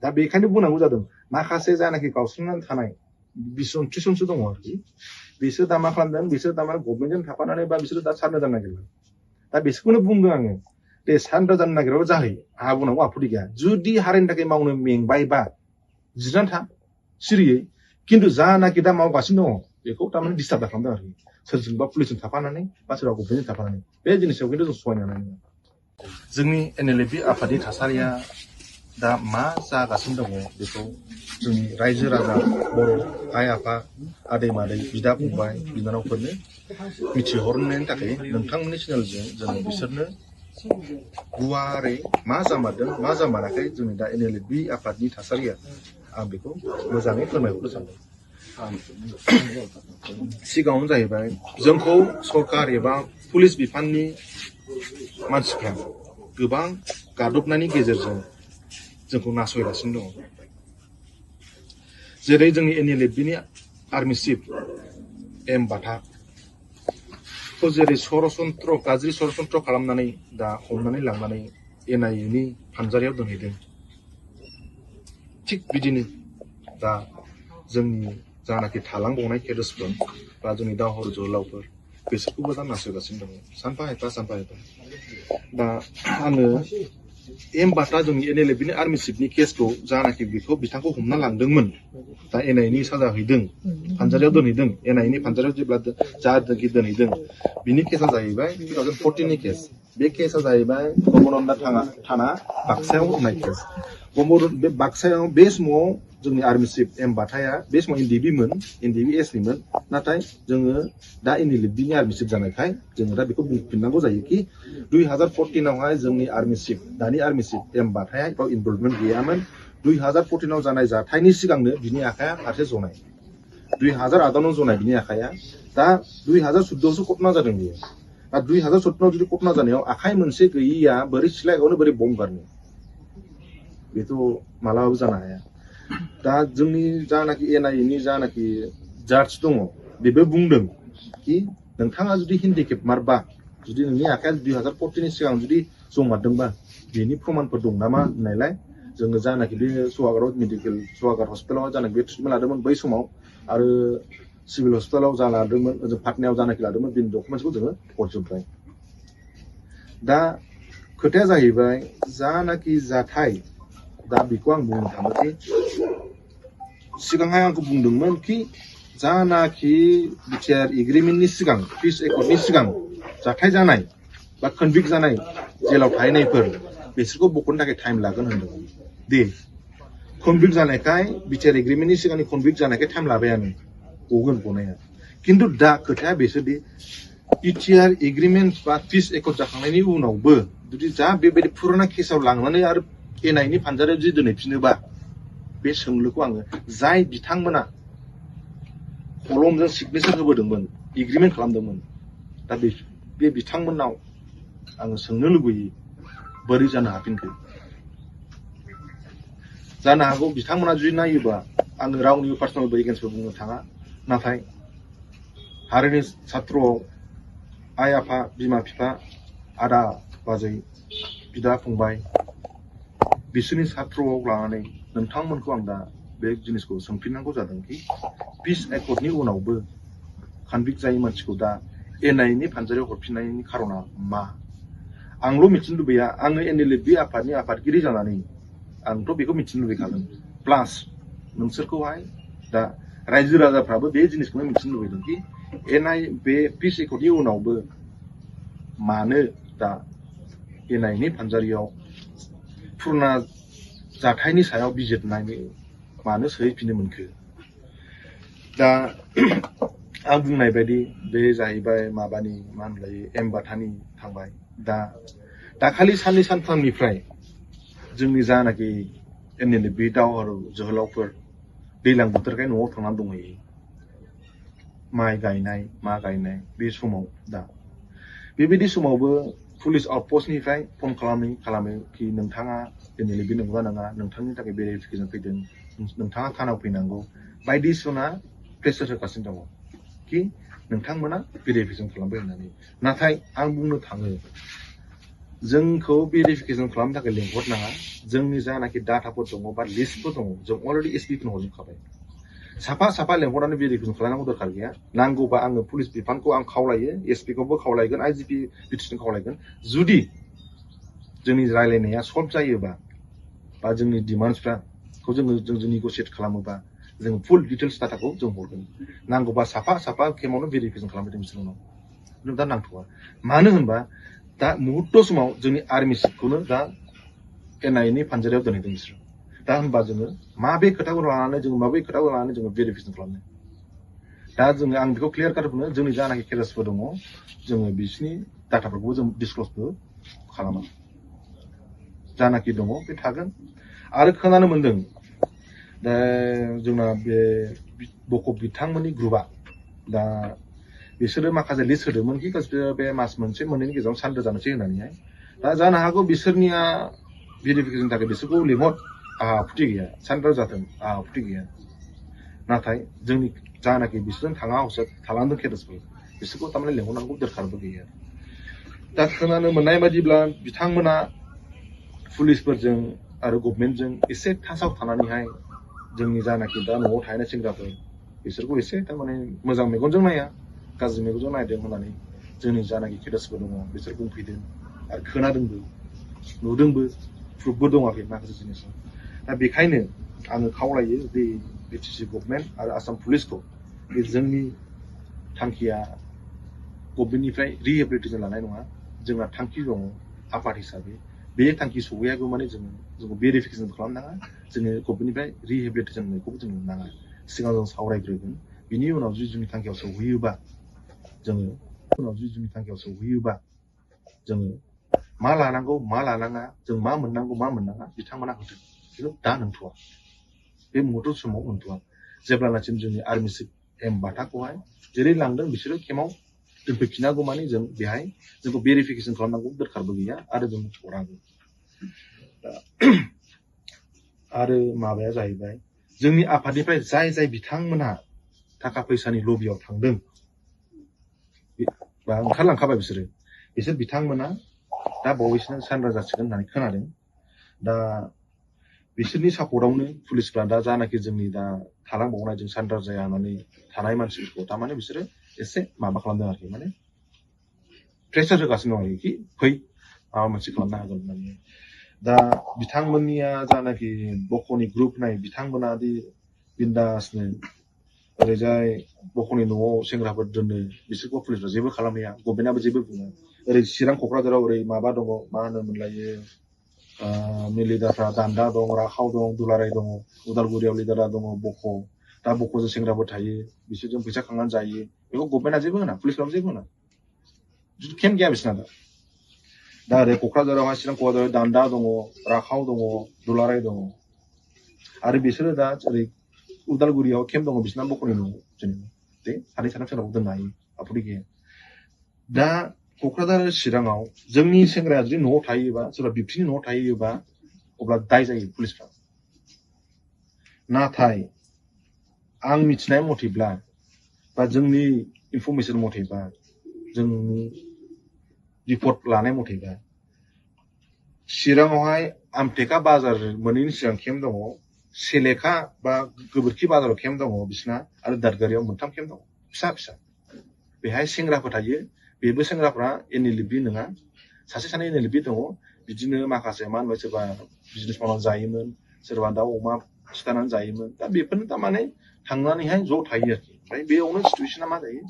दा बेखायनो बुंनांगौ जादों माखासे जानाखि गावस्रानानै थानाय टिउसनसो दङ आरोखि बिसोर दा मा खालामदों बिसोर दा मा गभर्नमेन्टजों थाफानानै बा बिसोर दा सारेन्डार जानो नागिरदों दा बिसोरखौनो बुंदों आङो दे सारेन्डार जानो नागिरबाबो जाहै आंहा बुंनांगौ आपत्ति गैया जुदि हारिनि थाखाय मावनो मेंबायबा जिरायनानै था सिरियै खिन्थु जानाखि दा मावगासिनो दङ बेखौ थारमाने डिस्टार्ब खालामदों आरोखि सोरजोंबा पुलिसजों थाफानानै बा सोरबा गभर्नमेन्टजों थाफानानै बे जिनिसआव खिन्थु जों सहायनो हानाय नङा जोंनि NLFB आफादनि थासारिया दा मा जागासिनो दङ बेखौ जोंनि रायजो राजा बर' आइ आफा आदै मादै बिदा फंबाय बिनानावफोरनो मिथिहरनायनि थाखाय नोंथांमोननि चेनेलजों जोङो बिसोरनो गुवारै मा जामारदों मा जामाराखै जोंनि दा NLFB आफादनि थासारिया आं बेखौ मोजाङै फोरमायहरनो सानदों सिगाङावनो जाहैबाय जोंखौ सरकार एबा पुलिस बिफाननि मानसिफ्रा गोबां गादबनायनि गेजेरजों जोंखौ नासयगासिनो दङ जेरै जोंनि NLFBनि आर्मि चिफ M बाथाखौ जेरै गाज्रि सरासनस्र खालामनानै दा हमनानै लांनानै NIA फानजारियाव दोनहैदों थिग बिदिनो दा जोंनि जानाखि थालांबावनाय केडेट्सफोर बा जोंनि दावहारु जोहोलावफोर बिसोरखौबो दा नासयगासिनो दङ सानफा एफा दा आङो M बाथा जोंनि NLFBनि आर्मि चिफनि केसखौ जानाखि बेखौ बिथांखौ हमना लांदोंमोन दा NIA साजा हैदों फानजारियाव दोनहैदों NIA फानजारियाव जेब्ला जाहाथे दोनहैदों बिनि केसा जाहैबाय 2014 नि केस बे केसा जाहैबाय गमनन्दा थाना बाक्सायाव होनाय केस बे बाक्सायाव बे समाव जोंनि आर्मि चिफ M बाथाया बे समाव NDB निमोन नाथाय जोङो दा NLFBनि आर्मि चिफ जानायखाय जोङो दा बेखौ बुंफिननांगौ जायो कि 2014 आवहाय जोंनि आर्मि चिफ दानि आर्मि चिफ M बाथाया बेयाव इनभल्भमेन्ट गैयामोन 2014 आव जानाय जाथायनि सिगांनो बिनि आखाया फारसे जनाय 2008 आव जनाय बिनि आखाया दा 2014 आवसो घटना जादों बियो दा 2014 आव जुदि घटना जानायाव आखाइ मोनसे गैयिया बोरै सिलायावनो बोरै बम्ब गारनो बेथ' मालाबाबो जानो हाया दा जोंनि जानाखि NIA नि जानाखि जाज दङ बेबो बुंदों कि नोंथाङा जुदि हेन्डिकेप मारबा जुदि नोंनि आखाया 2014 नि सिगां जुदि जमारदोंबा बेनि प्रमानफोर दं नामा होननायलाय जोङो जानाखि बे सवागार हस्पिटालाव जानाखि बे ट्रिटमेन्ट लादोंमोन बै समाव आरो सिभिल हस्पिटालाव जा लादोंमोन जों पाटनायाव जानाखि लादोंमोन बेनि डकुमेन्ट्सखौ जोङो हरजोब्बाय दा खोथाया जाहैबाय जानाखि जाथाय दा बेखौ आं बुंनो थाङोदि सिगांहाय आंखौ बुंदोंमोन कि जानाखि बिटिआर एग्रिमेन्टनि सिगां पिस एकर्डनि सिगां जाथाय जानाय बा कनभिक्ट जानाय जेलाव थाहैनायफोर बिसोरखौ बख'नो थाखाय टाइम लागोन होनदों दे कनभिक्ट जानायखाय बिटिआर एग्रिमेन्टनि सिगांनि कनभिक्ट जानायखाय टाइम लाबायानो गगोन गनाया खिन्थु दा खोथाया बेसोदि बिटिआर एग्रिमेन्ट बा पिस एकर्ड जाखांनायनि उनावबो जुदि जा बेबायदि पुराना केसाव लांनानै आरो NIA नि फानजारियाव जुदि दोनहैफिनोबा बे सोंलुखौ आङो जाय बिथांमोना कलमजों सिगनेचार होबोदोंमोन एग्रिमेन्ट खालामदोंमोन दा बे बिथांमोननाव आङो सोंनो लुबैयो बोरै जानो हाफिनखो जानो हागौ बिथांमोना जुदि नायोबा आङो रावनिबो पार्सनेल एगेन्स्टबो बुंनो थाङा नाथाय हारिनि सात्रआव आइ आफा बिमा बिफा आदा बाजै बिदा फंबाय बिसोरनि सात्रआव लानानै नोंथांमोनखौ आं दा बे जिनिसखौ सोंफिननांगौ जादों कि पिस एकर्डनि उनावबो कनभिक्ट जायै मानसिखौ दा NIA नि फानजारियाव हरफिननायनि खारना मा आंल' मिथिनो लुबैया आङो NLFB आफादनि आफादगिरि जानानै आंथ' बेखौ मिथिनो लुबैखागोन प्लास नोंसोरखौहाय दा रायजो राजाफ्राबो बे जिनिसखौनो मिथिनो लुबैदों कि बे पिस एकर्डनि उनावबो मानो दा NIA नि फानजारियाव पुराना जाथायनि सायाव बिजिरनानै मानो सोहैफिननो मोनखो दा आं बुंनाय बायदि बे जाहैबाय माबानि मा होनलायो M बाथानि थांबाय दा दाखालि साननै सानथामनिफ्राय जोंनि जानाखि NLFB दावहारु जोहोलावफोर दैज्लां बोथोरखाय न'आव थांनानै दंहैयो माइ गायनाय मा गायनाय बे समाव दा बेबायदि समावबो पुलिस आउटपस्टनिफ्राय फन खालामो कि नोंथाङा NLFB नंगौना नङा नोंथांनि थाखाय भेरिफिकेसन फैदों नोंथाङा थानाव फैनांगौ बायदिसिना प्रेसार होगासिनो दङ कि नोंथांमोना भेरिफिकेसन खालामबाय होननानै नाथाय आं बुंनो थाङो जोंखौ भेरिफिकेसन खालामनो थाखाय लिंहरनाङा जोंनि जानाखि डाटाफोर दङ बा लिस्टफोर दङ जों अलरेडि एसपिनो हरजोबखाबाय साफा साफा लेंहरनानै भेरिफिकेसन खालामनांगौ दरखार गैया नांगौबा आङो पुलिस बिफानखौ आं खावलायो एसपिखौबो खावलायगोन आइजिपि बिटिसिखौ खावलायगोन जुदि जोंनि रायलायनाया सल्भ जायोबा बा जोंनि डिमान्ड्सफ्राखौ जों नेगोसिएट खालामोबा जों फुल डिटेल्स डाटाखौ जों हरगोन नांगौबा साफा साफा केमावनो भेरिफिकेसन खालामफैदों बिसोरनाव जों दा नांथ'वा मानो होनबा दा मुहुर्त समाव जोंनि आर्मि सिटखौनो दा एनआइएनि फानजारियाव दोनहैदों बिसोरो दा होनबा जोङो माबे खोथाखौ लानानै जोङो भेरिफिकेसन खालामनो दा जोङो आं बेखौ क्लियार काट बुङो जोंनि जानाखि केसेसफोर दङ जोङो बिसिनि डाटाफोरखौबो जों डिसक्लसबो खालामा जानाखि दङ बे थागोन आरो खोनानो मोनदों दा जोंना बे बक बिथांमोननि ग्रुपआ दा बिसोरो माखासे लिस्ट होदोंमोन कि गासिबो बे मास मोनसे मोननैनि गेजेराव सानद जानोसै होननानैहाय दा जानो हागौ बिसोरनिया भेरिफिकेसननि थाखाय बिसोरखौ लिंहर आहा आपत्ति गैया सानद जाथों आहा आपत्ति गैया नाथाय जोंनि जानाखि बिसोरजों थाङा हसे थालांदों केसेसफोर बिसोरखौ थारमाने लिंहरनांगौ दरखारबो गैया दा खोनानो मोननाय बायदिब्ला बिथांमोना पुलिसफोरजों आरो गभर्नमेन्टजों एसे थासाव थानानैहाय जोंनि जानाखि दा न'आव थाहैनाय सेंग्राफोर बिसोरखौ एसे थारमाने मोजां मेगनजों नाया गाज्रि मेगनजों नायदों होननानै जोंनि जानाखि केसेसफोर दङ बिसोर बुंफैदों आरो खोनादोंबो नुदोंबो प्रुफबो दङाखै माखासे जिनिसाव दा बेखायनो आङो खावलायो बे बिटिसि गभर्नमेन्ट आरो आसाम पुलिसखौ बे जोंनि थांखिया गभर्नमेन्टनिफ्राय रिहेबिलिटेसन लानाय नङा जोंना थांखि दङ आफाद हिसाबै बे थांखि सहैयागौ माने जोङो भेरिफिकेसन खालामनाङा जोङो गभर्नमेन्टनिफ्राय रिहेबिलिटेसन होनायखौबो जों नाङा सिगां जों सावरायग्रोगोन बिनि उनाव जुदि जोंनि थांखियाव सौहैयोबा जोङो मा लानांगौ मा लानाङा जों मा मोननांगौ मा मोननाङा बिथांमोना होदों खिन्थु दा नंथ'वा बे मुहुर्त समाव मोनथ'वा जेब्लानासिम जोंनि आर्मि चिफ एम बाथाखौहाय जेरै लांदों बिसोरो केमाव दोनफैफिनागौ माने जों बेहाय जोंखौ भेरिफिकेसन खालामनांगौ दरखारबो गैया आरो जों हराबो आरो माबाया जाहैबाय जोंनि आफादनिफ्राय जाय बिथांमोनहा थाखा फैसानि लबियाव थांदों बा ओंखारलांखाबाय बिसोर बिथांमोना दा बावैसोनो सारेन्डार जासिगोन होननानै खोनादों दा बिसोरनि सापर्टआवनो पुलिसफ्रा दा जानाखि जोंनि दा थालांबावनाय जों सारेन्डार जाया होननानै थानाय मानसिफोरखौ थारमाने बिसोरो एसे माबा खालामदों आरोखि माने प्रेसार होगासिनो दं आरोखि फै माबा मोनसे खालामनो हागोन होननानै दा बिथांमोननिया जानाखि बक'नि ग्रुप नाय बिथांमोना दि बिन्दासनो ओरैजाय बक'नि न'आव सेंग्राफोर दोनो बिसोरखौ पुलिसफ्रा जेबो खालामहैया गभर्नमेन्टआबो जेबो बुङा ओरै चिरां क'क्राझाराव ओरै माबा दङ मा होनोमोनलायो लिडारफ्रा दान्दा दं राखाव दं दुलाराय दङ उदालगुरियाव लिडारा दङ बक' दा बक'जों सेंग्राफोर थायो बिसोरजों फैसा खांनानै जायो बेखौ गभर्नमेन्टआ जेबो होना पुलिसफ्राबो जेबो होना केम गैया बिसोरना दा ओरै क'क्राझारावहाय चिरां क'क्राझाराव दान्दा दङ राखाव दङ दुलाराय दङ आरो बिसोरो दा ओरै उदालगुरियाव केम्प दङ बिसोरना बक'नि न'आव जेनेबा दे सानै साथाम सेंग्राखौ दोननो हायो आपत्ति गैया दा क'क्राझार चिराङाव जोंनि सेंग्राया जुदि न'आव थायोबा सोरबा बिबथिनि न'आव थायोबा अब्ला दाय जायो पुलिसफ्रा नाथाय आं मिथिनाय मथेब्ला बा जोंनि इनफरमेसन मथेबा जोंनि रिपर्ट लानाय मथेबा चिराङावहाय आमटेका बाजार मोनैनि सिगां केम्प दङ सेलेखा बा गोबोरखि बाजाराव केम्प दङ बिसिना आरो दादगारियाव मोनथाम केम्प दङ फिसा फिसा बेहाय सेंग्राफोर थायो बेबो सेंग्राफ्रा एनएलएफबि नङा सासे सानै एनएलएफबि दङ बिदिनो माखासे मा होनबाय सोरबा बिजनेस मावनानै जायोमोन सोरबा दाउ अमा सिथारनानै जायोमोन दा बेफोरनो थारमाने थांनानैहाय ज' थायो आरोखि ओमफ्राय बेयावनो सिटुवेसना मा जायो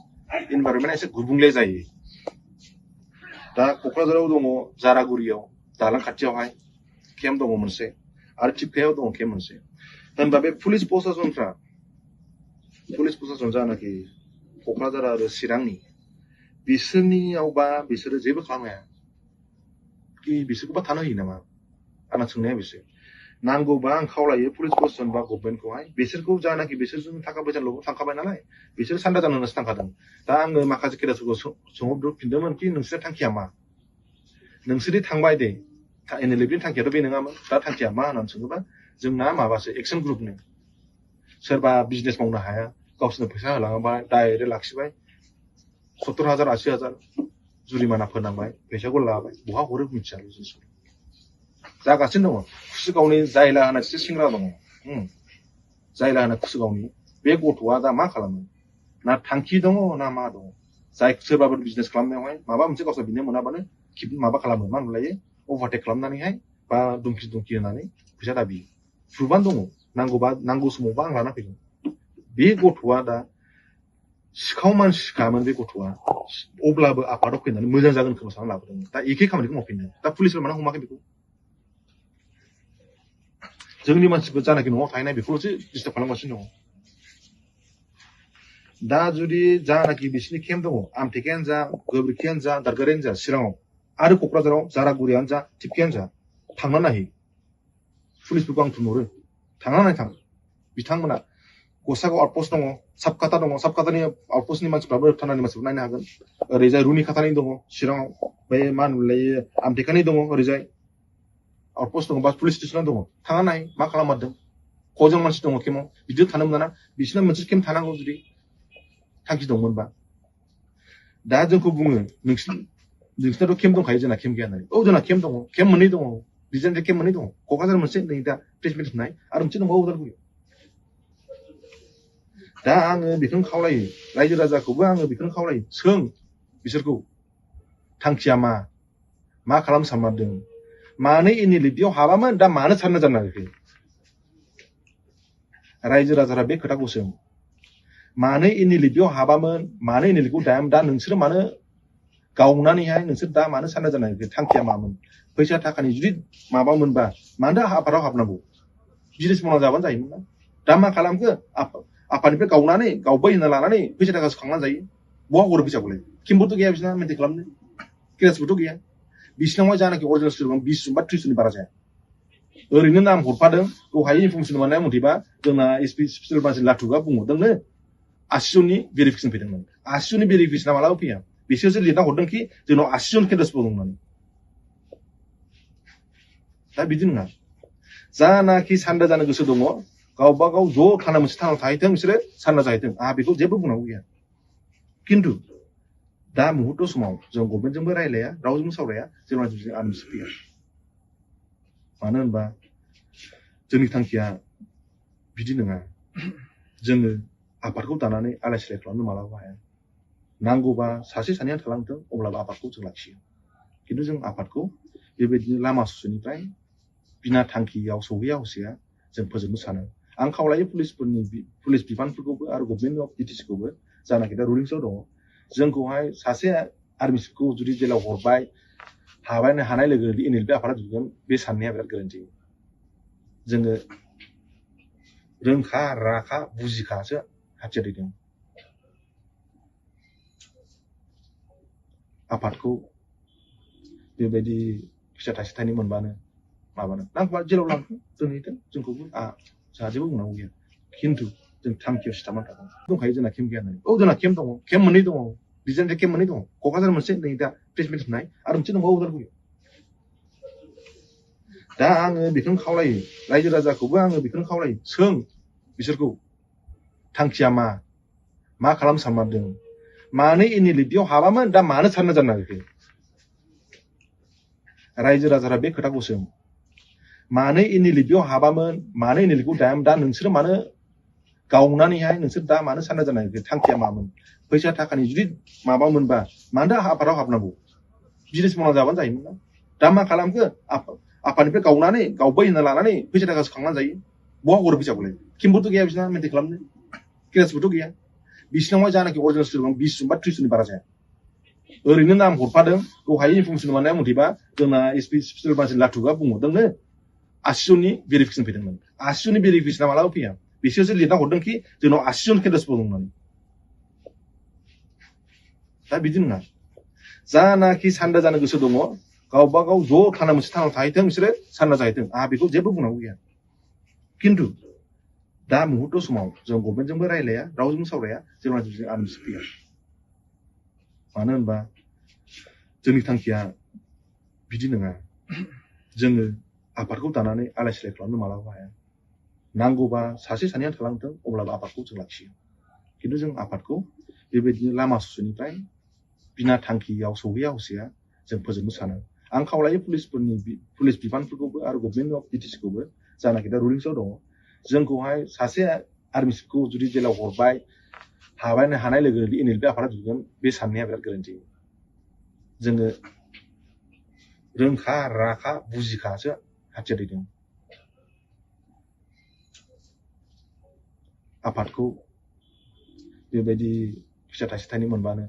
इनभाइरनमेन्टआ एसे गुबुंले जायो दा क'क्राझाराव दङ जारागुरियाव दालां खाथियावहाय केम्प दङ मोनसे आरो थिपकायाव दङ केम्प मोनसे होनबा बे पुलिस प्रसासन जानाखि क'क्राझार आरो चिरांनि बिसोरनियावबा बिसोरो जेबो खालामनो कि बिसोरखौबा थानो होयो नामा आंना सोंनाया बिसोर नांगौबा आं खावलायो पुलिस प्रशासन बा गभर्नमेन्टखौहाय बिसोरखौ जानाखि बिसोरजों थाखा फैसा ल'बो थांखाबाय नालाय बिसोर सान्दा जानो होननासो थांखादों दा आङो माखासे केरेसफोरखौ सोंहरफिनदोंमोन कि नोंसोरनि थांखिया मा नोंसोरदि थांबाय दे एनएलएफनि थांखियाथ' बे नङामोन दा थांखिया मा होननानै सोङोबा जोंना माबासो एक्सन ग्रुपनो सोरबा बिजनेस मावनो हाया गावसोरनो फैसा होलाङोबा डाइरेक्ट लाखिबाय 70,000 80,000 जुरिमाना फोनांबाय फैसाखौ लाबाय बहा हरो मिथिया जागासिनो दङ कुसुगावनि जायला होननाय सासे सेंग्रा दङ जायला होननाय कुसुगावनि बे गथ'आ दा मा खालामो ना थांखि दङ ना मा दङ जाय सोरबाफोर बिजनेस खालामनायावहाय माबा मोनसे गावसोर बिनो मोनाबानो माबा खालामो मा होनलायो अभारटेक खालामनानैहाय बा दुमखि होनानै फैसा दाबियो प्रुफानो दङ नांगौबा नांगौ समावबा आं लाना फैगोन बे गथ'आ दा सिखाव मानसिखामोन बे गथ'आ अब्लाबो आफादाव फैनानै मोजां जागोन खोमा साननानै लाबोदों दा एखे खामानिखौ मावफिनदों दा पुलिसफोरा मानो हमाखै बेखौ जोंनि मानसिफोर जानाखि न'आव थाहैनाय बेखौल'सो डिस्टार्ब खालामगासिनो दङ दा जुदि जानाखि बिसिनि केम्प दङ आमथेखायानो जा गोबोरखियानो जा दादगारियानो जा चिराङाव आरो क'क्राझाराव जारागुरियानो जा टिपकियानो जा थांना नायहै पुलिसफोरखौ आं थुनहरो थांना नायथां बिथांमोना गसागाव आउटपस्ट दङ साबकाटा दङ साबकाटानि आउटपस्टनि मानसिफ्राबो थानानि मानसिफोर नायनो हागोन ओरैजाय रुनिकाटानि दङ चिराङाव बे मा होनोमोनलाय आमथेखानि दङ ओरैजाय आउटपस्ट दङ बा पुलिस स्टेसनाव दङ थांना नाय मा खालामहरदों कजन मानसि दङ केम्पआव बिदि थानो मोना बिसोरना मोनसे केम्प थानांगौ जुदि थांखि दंमोनबा दा जोंखौ बुङो नोंसिनाथ' केम्प दंखायो जोंना केम्प गैया होननानै औ जोंना केम्प दङ केम्प मोननै दङ डिजाइननि केम्प मोननै दङ क'क्राझार मोनसे नै दा प्लेसमेन्ट होनाय आरो मोनसे दंबावो उदालगुरि दा आङो बेखौनो खावलायो रायजो राजाखौबो आङो बेखौनो खावलायो सों बिसोरखौ थांखिया मा खालाम सानमारदों मानो एनएलए बेयाव हाबामोन दा मानो सानना जानो नागिरखो रायजो राजाफ्रा बे खोथाखौ सों मानो एनएलए बेयाव हाबामोन मानो एनएलएखौ दायामोन दा नोंसोरो मानो गावनानैहाय नोंसोर दा मानो सानना जानो नागिरखो थांखिया मामोन फैसा थाखानि जुदि माबा मोनबा मानो आफादाव हाबनांगौ बिजनेस मावना जाबानो जायोमोन ना दा मा खालामखो आफादनिफ्राय गावनानै गावबाय होनना लानानै फैसा थाखा खांनानै जायो बहा हरो फैसाखौलाय केम्पबोथ' गैया बिसिना मेनटेन खालामनो केसबोथ' गैया बिसिनावहाय जानाखि अरिजिनेल स्टुडेन्ट 20 बा 30 जननि बारा जाया ओरैनो नाम हरफादों दहाय इनफरमेसन मोननाय मथेबा जोंना एसपि स्पेसियेल ब्रान्सनि लाथुगा बुंहरदोंनो 80 जननि भेरिफिकेसन फैदोंमोन 80 जननि भेरिफिकेसना मालाबा फैया बिसोरसो लिरना हरदोंखि जोंनाव 80 जन केन्डिडेटसफोर दं होननानै दा बिदि नङा जानाखि सान्दा जानो गोसो दङ गावबा गाव ज' थाना मोनसे थानाव थाहैथों बिसोरो सान्दा जाहैथों आंहा बेखौ जेबो बुंनांगौ गैया खिन्थु दा मुहुर्त समाव जों गभर्नमेन्टजोंबो रायलाया रावजोंबो सावराया जेब्ला जों आर्मिसो फैया मानो होनबा जोंनि थांखिया बिदि नङा जोङो आफादखौ दानानै आलाय सिलाय खालामनो मालाबा हाया नांगौबा सासे सानैया थालांथों अब्लाबो आफादखौ जों लाखियो खिन्थु जों आफादखौ बेबायदिनो लामा ससेनिफ्राय बिना थांखियाव सौहैया हसेया जों फोजोबनो सानो आं खावलायो पुलिस बिफानफोरखौबो आरो गभर्नमेन्ट अफ बिटिसिखौबो जानाखि दा रुलिंसआव दङ जोंखौहाय सासे आर्मिखौ जुदि जेलाव हरबाय हानाय लोगो लोगो एनएलपि आफादा जुगोन बे साननाया बिराद गोरोन्थि जोङो रोंखा राखा बुजिखासो हाथियार दैदों आफादखौ बेबायदि फैसा थाइसे थाइनै मोनबानो माबानो नांगौबा जेराव लांथों दोनहैथों जोंखौबो जोंहा जेबो बुंनांगौ गैया खिन्थु जों थांखियाव सिथाबनानै थागोन दंखायो जोंना केम्प गैया होननानै औ जोंना केम्प दङ केम्प मोननै दङ डिजाइननि केम्प मोननै दङ क'क्राझार मोनसे नै दा प्लेसमेन्ट होनाय आरो मोनसे दंबावो उदालगुरि दा आङो बेखौनो खावलायो रायजो राजाखौबो आङो बेखौनो खावलायो सों बिसोरखौ थांखिया मा खालाम सानमारदों मानो एनएलए बेयाव हाबामोन दा मानो सानना जानो नागिरखो रायजो राजाफ्रा बे खोथाखौ सों मानो एनएलए बेयाव हाबामोन मानो एनएलएखौ दायामोन दा नोंसोरो मानो गावनानैहाय नोंसोर दा मानो सानना जानो नागिरखो थांखिया मामोन फैसा थाखानि जुदि माबा मोनबा मानो आफादाव हाबनांगौ बिजनेस मावना जाबानो जायोमोन ना दा मा खालामखो आफादनिफ्राय गावनानै गावबाय होनना लानानै फैसा थाखा खांनानै जायो बहा हरो फैसाखौलाय केम्पबोथ' गैया बिसिना मेनटेन खालामनो केसबोथ' गैया बिसिनावहाय जानाखि अरिजिनेल स्टुडेन्ट 20 जन बा 30 जननि बारा जाया ओरैनो नाम हरफादों दहाय इनफरमेसन मोननाय मथेबा जोंना एसपि स्पेसियेल ब्रान्सनि लाथुगा बुंहरदोंनो 80 जननि भेरिफिकेसन फैदोंमोन 80 जननि भेरिफिकेसना मालाबा फैया बिसोरसो लिरना हरदोंखि जोंनाव 80 जन केन्डिडेटसफोर दं होननानै दा बिदि नङा जानाखि सान्दा जानो गोसो दङ गावबा गाव ज' थाना मोनसे थानाव थाहैथों बिसोरो सान्दा जाहैथों आंहा बेखौ जेबो बुंनांगौ गैया खिन्थु दा मुहुर्त समाव जों गभर्नमेन्टजोंबो रायलाया रावजोंबो सावराया जेब्ला जों आर्मिसो फैया मानो होनबा जोंनि थांखिया बिदि नङा जोङो आफादखौ दानानै आलाय सिलाय खालामनो मालाबा हाया नांगौबा सासे सानैया थालांथों अब्लाबो आफादखौ जों लाखियो खिन्थु जों आफादखौ बेबायदिनो लामा ससेनिफ्राय बिना थांखियाव सौहैयावसैया जों फोजोबनो सानो आं खावलायो पुलिस बिफानफोरखौबो आरो गभर्नमेन्ट अफ बिटिसिखौबो जानाखि दा रुलिंसआव दङ जोंखौहाय सासे आर्मि चिफखौ जुदि जेलाव हरबाय हाबायनो हानाय लोगो लोगो एनएलपि आफादा जुगोन बे साननाया बिराद गोरोन्थि जोङो रोंखा राखा बुजिखासो हाथियार दैदों आफादखौ बेबायदि फैसा थाइसे थाइनै मोनबानो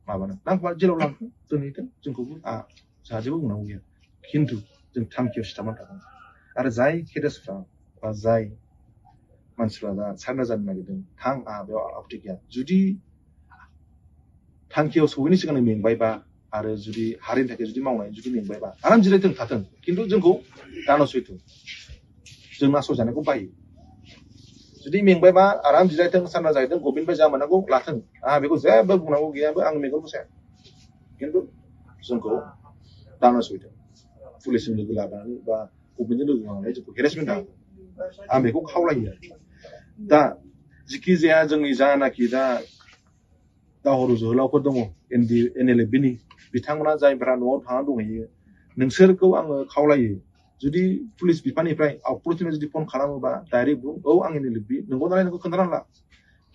माबानो नांगौबा जेलाव लांखो दोनहैथों जोंखौबो जोंहा जेबो बुंनांगौ गैया खिन्थु जों थांखियाव सिथाबनानै थागोन आरो जाय केडेट्सफ्रा बा जाय मानसिफ्रा दा सारना जानो नागिरदों थां बेयाव आपत्ति गैया जुदि थांखियाव सौहैनो सिगां मेंबायबा आरो जुदि हारिनि थाखाय जुदि मावनाय जुदि मेंबायबा आराम जिरायथों थाथों खिन्थु जोंखौ दानसयथों जों नासयजानायखौ बायो जुदि मेंबायबा आराम जिरायथों सारना जाहैथों गभर्नमेन्टनिफ्राय जा मोननांगौ लाथों बेखौ जेबो बुंनांगौ गैयाबो आं मेगन बसाया खिन्थु जोंखौ दानसयथों पुलिसजों लोगो लानानै बा गभर्नमेन्टजों लोगो लानानै जोंखौ हेरेसमेन्ट खालामो आं बेखौ खावलायो दा जिखि जाया जोंनि जानाखि दा दावहारु जोहोलावफोर दङ एनएलएफबिनि बिथांमोना जायफोरा न'आव थानानै दंहैयो नोंसोरखौ आङो खावलायो जुदि पुलिस बिफाननिफ्राय आउटपस्टनिफ्राय जुदि फन खालामोबा डाइरेक्ट बुं आं एनएलएफबि नंगौ नालाय नोंखौ खोन्थानानै ला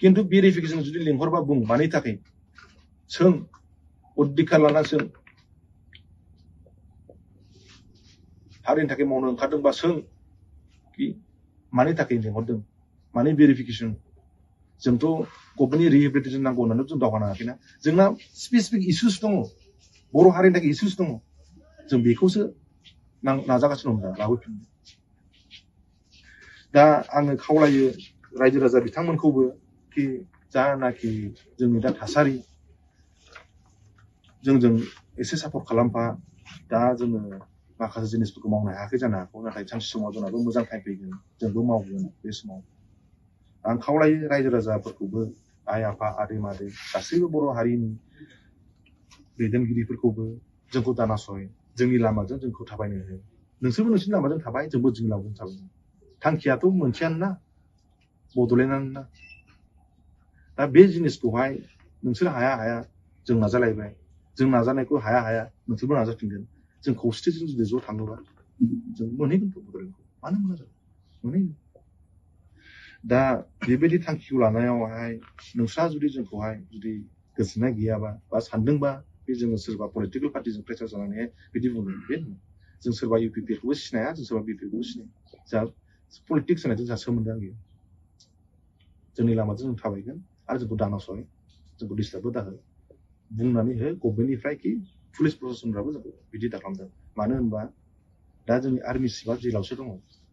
खिन्थु भेरिफिकेसन जुदि लिंहरबा बुं मानि थाखाय सों अधिकार लाना सों हारिनि थाखाय मावनो ओंखारदोंबा सों कि मानि थाखाय लिंहरदों मानि भेरिफिकेसन जोंथ' गभर्नमेन्टनि रिहेबिलिटेसन नांगौ होननानै जों दावहा नाङाखैना जोंना स्पेसिफिक इस्युस दङ बर' हारिनि थाखाय इस्युस दङ जों बेखौसो नाजागासिनो दं दा लाबोफिननो दा आङो खावलायो रायजो राजा बिथांमोनखौबो कि जानाखि जोंनि दा थासारि जोंजों एसे सापर्ट खालामफा दा जोङो माखासे जिनिसफोरखौ मावनो हायाखै जानो हागौ नाथाय सानसे समाव जोंनाबो मोजां टाइम फैगोन जोंबो मावगोन बे समाव आं खावलायो रायजो राजाफोरखौबो आइ आफा आदै मादै गासैबो बर' हारिनि दैदेनगिरिफोरखौबो जोंखौ दानासय जोंनि लामाजों जोंखौ थाबायनो हो नोंसोरबो नोंसोरनि लामाजों थाबाय जोंबो जोंनि लामाजों थाबाय थांखियाथ' मोनसेयानो ना बड'लेण्डआनो ना दा बे जिनिसखौहाय नोंसोर हाया जों नाजालायबाय जों नाजानायखौ हाया नोंसोरबो नाजाफिनगोन जों खौसेथिजों जुदि ज' थाङोबा जों मोनहैगोन बड'लेण्डखौ मानो मोना जागोन मोनहैगोन दा बेबायदि थांखिखौ लानायावहाय नोंस्रा जुदि जोंखौहाय जुदि गोजोननाय गैयाबा बा सानदोंबा बे जोङो सोरबा पलिटिकेल पार्टिजों प्रेसार जानानै बिदि बुंदों बे जों सोरबा इउपिपिखौबो सिनाया जों सोरबा बिपिखौबो सिनाया जा पलिटिक्स होनायजों जोंहा सोमोन्दोआ गैया जोंनि लामाजों जों थाबायगोन आरो जोंखौ दानासय जोंखौ डिस्टार्बबो दाहो बुंनानै हो गभर्नमेन्टनिफ्राय कि पुलिस प्रशासनफ्राबो जोंखौ बिदि दा खालामदों मानो होनबा दा जोंनि आर्मि चिफआ जेलावसो दङ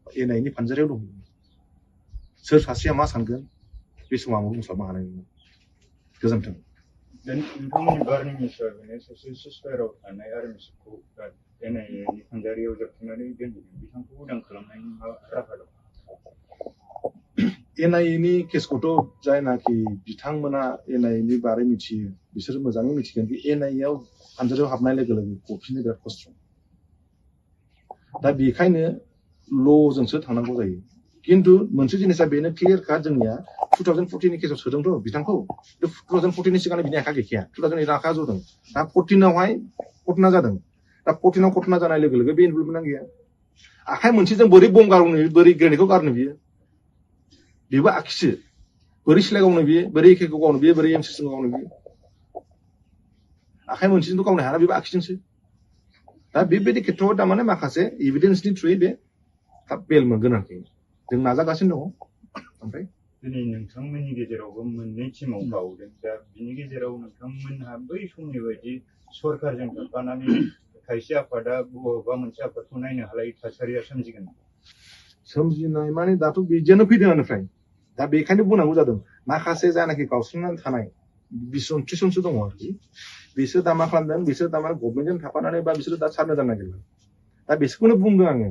एनआइनि फानजारियाव दङ सोर सासेया मा सानगोन बे समाव आंबो बुंस्लाबनो हानाय नङा गोजोन्थों नोंथांमोननि बार्निं हिसाबैनो सासे सिस्टाराव थानाय आर्मि चिफखौ एनआइएनि फानजारियाव जोबथुमनानै दोनहैदों बिथांखौ उदां खालामनायनि मा राहा दं एनआइएनि केसखौथ' जायनाखि बिथांमोना एनआइएनि बारै मिथियो बिसोर मोजाङै मिथिगोन कि एनआइएआव फानजारियाव हाबनाय लोगो लोगो गफिननो बिराद खस्थ' दा बेखायनो ल'जोंसो थांनांगौ जायो खिन्थु मोनसे जिनिसा बेनो क्लियार खा जोंनिया 2014नि केसाव सोदोंथ' बिथांखौ 2014नि सिगांनो बिनि आखा गैखाया 2008 आखा जदों दा 14आवहाय घटना जादों दा 14आव घटना जानाय लोगो लोगो बे इनभल्भमेन्टआ गैया आखाइ मोनसेजों बोरै बम गारनो बोरै ग्रेनेडखौ गारनो बेबो आखिसो बोरै सिलाइ गावनो बियो बोरै एकेखौ गावनो बियो बोरै एमसिसिखौ गावनो बियो आखाइ मोनसेजोंथ' गावनो हाया बेबो आखिजोंसो दा बेबायदि खेथ्रआव थारमाने माखासे एभिडेन्सनि थ्रुयै बे थाब बेल मोनगोन आरोखि जों नाजागासिनो दङ ओमफ्राय दिनै नोंथांमोननि गेजेरावबो मोननै टिमाव गावदों दा बिनि गेजेराव नोंथांमोनहा बै समनि बायदि सरकारजों थाफानानै खायसे आफादा बबेबा मोनसे आफादखौ नायनो हालायै थासारिया सोमजिगोन सोमजिनाय माने दाथ' बिदियानो फैदोंआनिफ्राय दा बेखायनो बुंनांगौ जादों माखासे जानाखि गावस्रानानै थानाय बिसन ट्रिसनसो दङ आरोखि बिसोर दा मा खालामदों बिसोर दा गभर्नमेन्टजों थाफानानै बा बिसोरो दा सारना जानो नागिरबाय दा बिसोरखौनो बुंदों आङो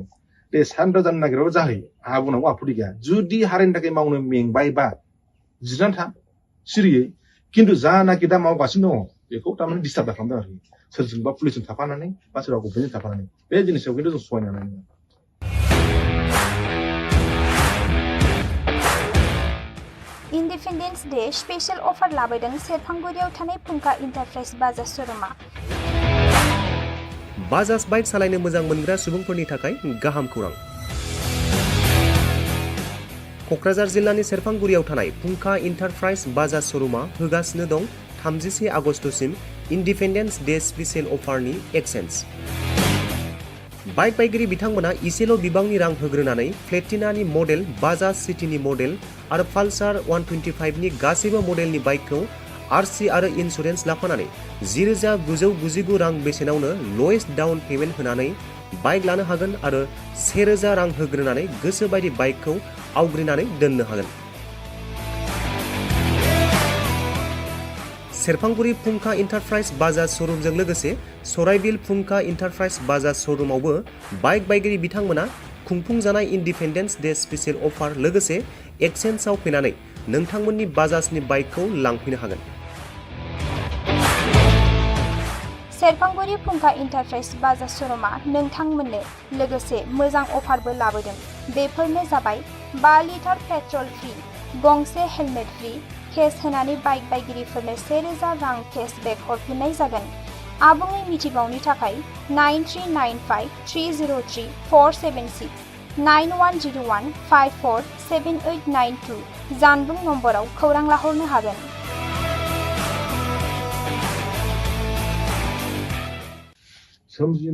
दे सारना जानो नागिरबाबो जाहैयो आंहा बुंनांगौ आपत्ति गैया जुदि हारिनि थाखाय मावनो मेंबायबा जिरायनानै था सिरियै खिन्थु जानाखि दा मावगासिनो दङ बेखौ थारमाने डिस्टार्ब खालामदों आरोखि सोरजोंबा पुलिसजों थाफानानै बा सोरबा गभर्नमेन्टजों थाफानानै बे जिनिसआव खिन्थु जों सहायनो हानाय नङा In the independence day special अफार लाबोदों सेरफांगुरियाव थानाय फुंखा इन्टारप्राइज बाजाज श'रुमा। बाजाज बाइक सालायनो मोजां मोनग्रा सुबुंफोरनि थाखाय गाहाम खौरां। क'क्राझार जिल्लानि सेरफांगुरियाव थानाय फुंखा इन्टारप्राइज बाजाज श'रुमा होगासिनो दं 31 आगस्तसिम इन्डिपेन्डेन्स डे स्पेशल अफारनि एक्सेन्ज। बाइक बायगिरि बिथांमोना इसेल' बिबांनि रां होग्रोनानै प्लेटिनानि मडेल, बाजाज सिटीनि मडेल आरो पालसार 125नि गासैबो मडेलनि बाइकखौ आरसि आरो इन्सुरेन्स लाफानानै 10,999 रां बेसेनावनो ल'एस्ट डाउन पेमेन्ट होनानै बाइक लानो हागोन आरो 1,000 रां होग्रोनानै गोसोबायदि बाइकखौ आवग्रिनानै दोननो हागोन। सेरफांगुरि फुंखा इन्टारप्राइज बाजाज श'रुमजों लोगोसे सराइबिल फुंखा इन्टारप्राइज बाजाज श'रुमावबो बाइक बायगिरि बिथांमोना खुंफुंजानाय इन्डिपेन्डेन्स डे स्पेशल अफार लोगोसे एक्सेन्जआव फैनानै नोंथांमोननि बाजाजनि बाइकखौ लांफैनो हागोन। सेरफांगुरि फुंखा इन्टारप्राइज बाजाज श'रुमा नोंथांमोननो लोगोसे मोजां अफारबो लाबोदों। बेफोरनो जाबाय 5 लिटार पेट्रल फ्रि, गंसे हेलमेट फ्रि, केस होनानै बाइक बायगिरिफोरनो 1,000 रां केशबेक हरफिननाय जागोन। आबुङै मिथिबावनो थाखाय 9395303476 9101547892 जानबुं नम्बराव खौरां लाहरनो हागोन। सोमजिना